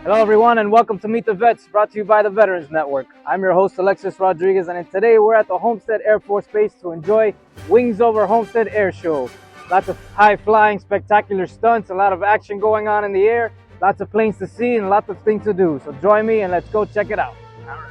Hello, everyone, and welcome to Meet the Vets, brought to you by the Veterans Network. I'm your host, Alexis Rodriguez, and today we're at the Homestead Air Force Base to enjoy Wings Over Homestead Air Show. Lots of high-flying, spectacular stunts, a lot of action going on in the air, lots of planes to see, and lots of things to do. So join me, and let's go check it out. All right.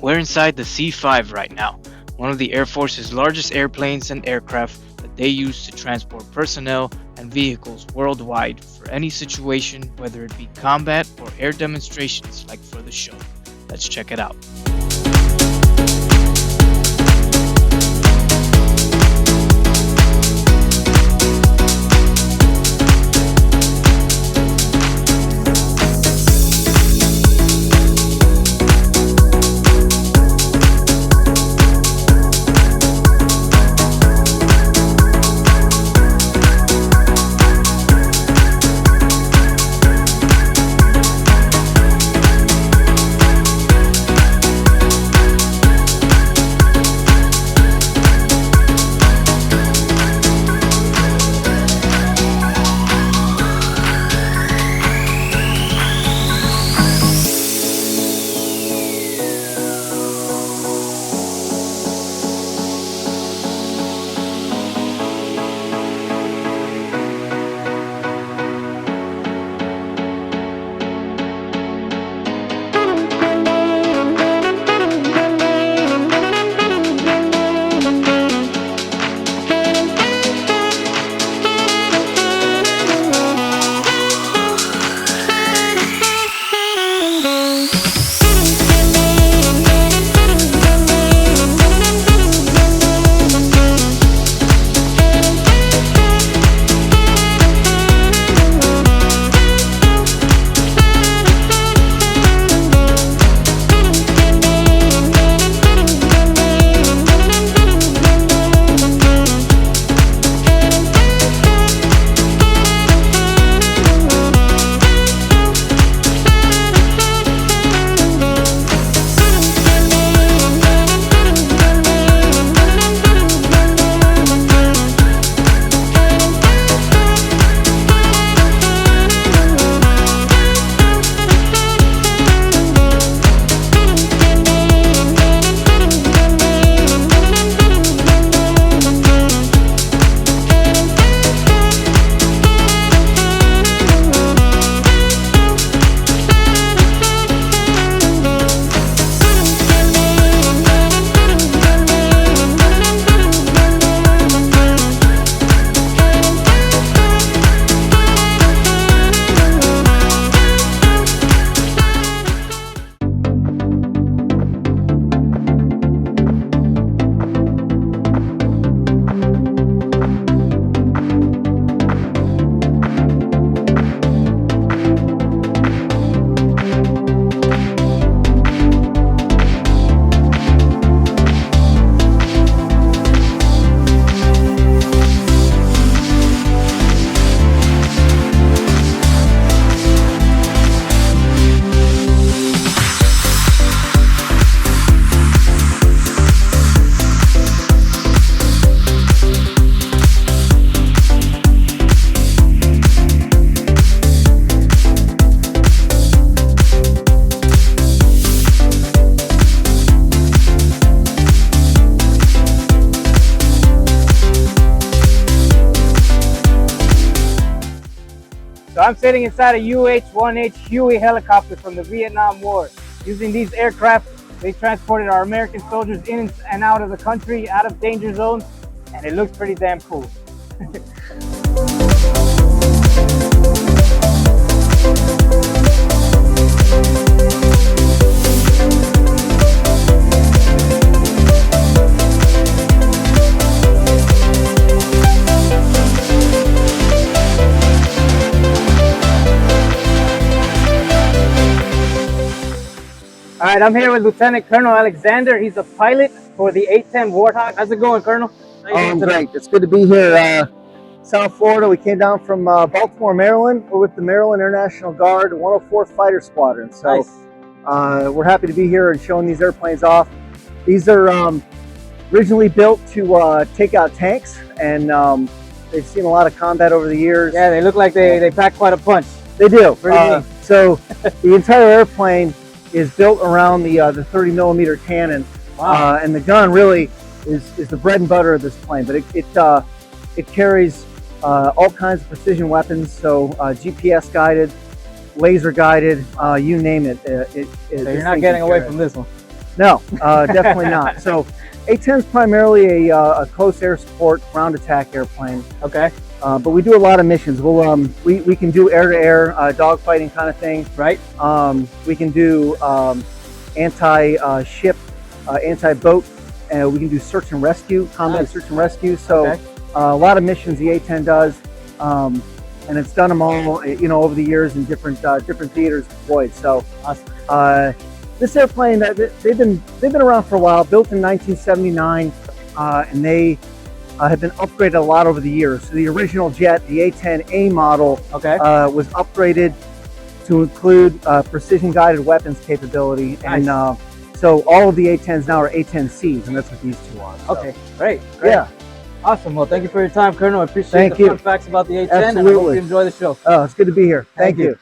We're inside the C-5 right now, one of the Air Force's largest airplanes and aircraft that they use to transport personnel and vehicles worldwide for any situation, whether it be combat or air demonstrations like for the show. Let's check it out. I'm sitting inside a UH-1H Huey helicopter from the Vietnam War. Using these aircraft, they transported our American soldiers in and out of the country, out of danger zones, and it looks pretty damn cool. All right, I'm here with Lieutenant Colonel Alexander. He's a pilot for the A-10 Warthog. How's it going, Colonel? Great. It's good to be here. South Florida. We came down from Baltimore, Maryland. We're with the Maryland International Guard 104th Fighter Squadron. So nice. We're happy to be here and showing these airplanes off. These are originally built to take out tanks, and they've seen a lot of combat over the years. Yeah, they look like they pack quite a punch. They do. So the entire airplane is built around the 30mm cannon. Wow. And the gun really is the bread and butter of this plane, but it carries all kinds of precision weapons, so GPS guided, laser guided, you name it. So you're not getting away from this one? No, definitely not. So A-10 is primarily a close air support ground attack airplane. Okay. But we do a lot of missions. We can do air-to-air dogfighting kind of thing. Right. We can do anti-ship, anti-boat, and we can do search and rescue, combat search and rescue. So okay. A lot of missions the A-10 does, and it's done them all, over the years in different theaters deployed. So awesome. This airplane, they've been around for a while, built in 1979, and they have been upgraded a lot over the years. So the original jet, the A-10A model, okay, was upgraded to include precision guided weapons capability. Nice. And so all of the A-10s now are A-10Cs, and that's what these two are. So. Okay, great. Yeah. Awesome. Well, thank you for your time, Colonel. I appreciate the fun facts about the A-10. Absolutely. And I hope you enjoy the show. Oh, it's good to be here. Thank you.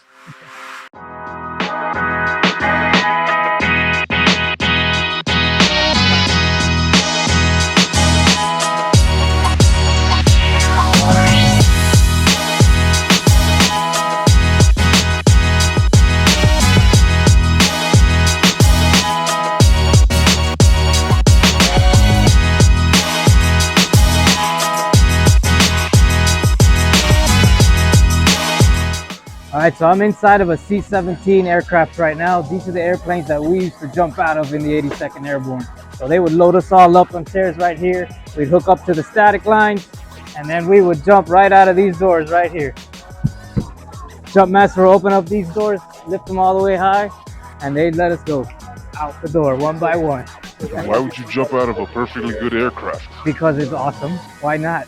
All right, so I'm inside of a C-17 aircraft right now. These are the airplanes that we used to jump out of in the 82nd Airborne. So they would load us all up on chairs right here. We'd hook up to the static lines, and then we would jump right out of these doors right here. Jump master will open up these doors, lift them all the way high, and they'd let us go out the door one by one. Why would you jump out of a perfectly good aircraft? Because it's awesome. Why not?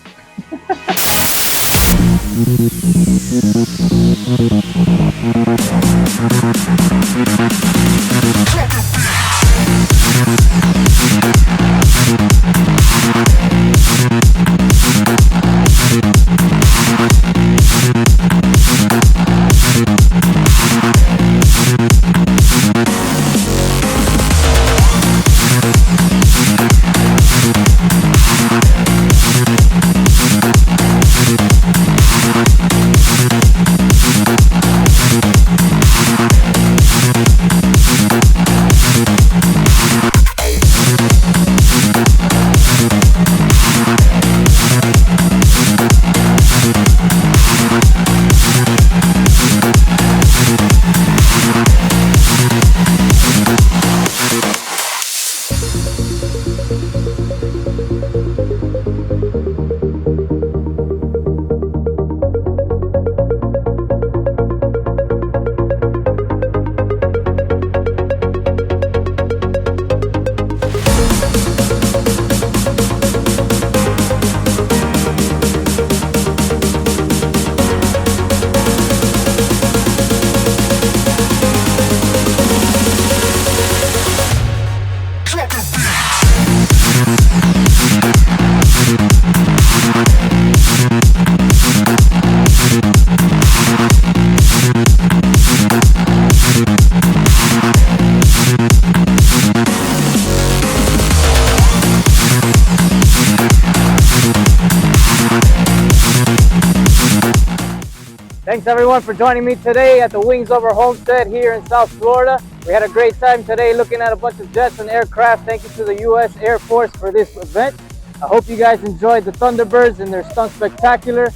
Thanks everyone for joining me today at the Wings Over Homestead here in South Florida. We had a great time today looking at a bunch of jets and aircraft. Thank you to the U.S. Air Force for this event. I hope you guys enjoyed the Thunderbirds and their stunt spectacular.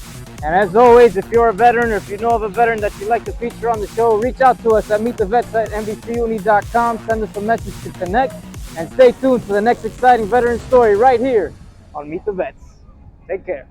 And as always, if you're a veteran or if you know of a veteran that you'd like to feature on the show, reach out to us at meetthevets@nbcuni.com. Send us a message to connect. And stay tuned for the next exciting veteran story right here on Meet the Vets. Take care.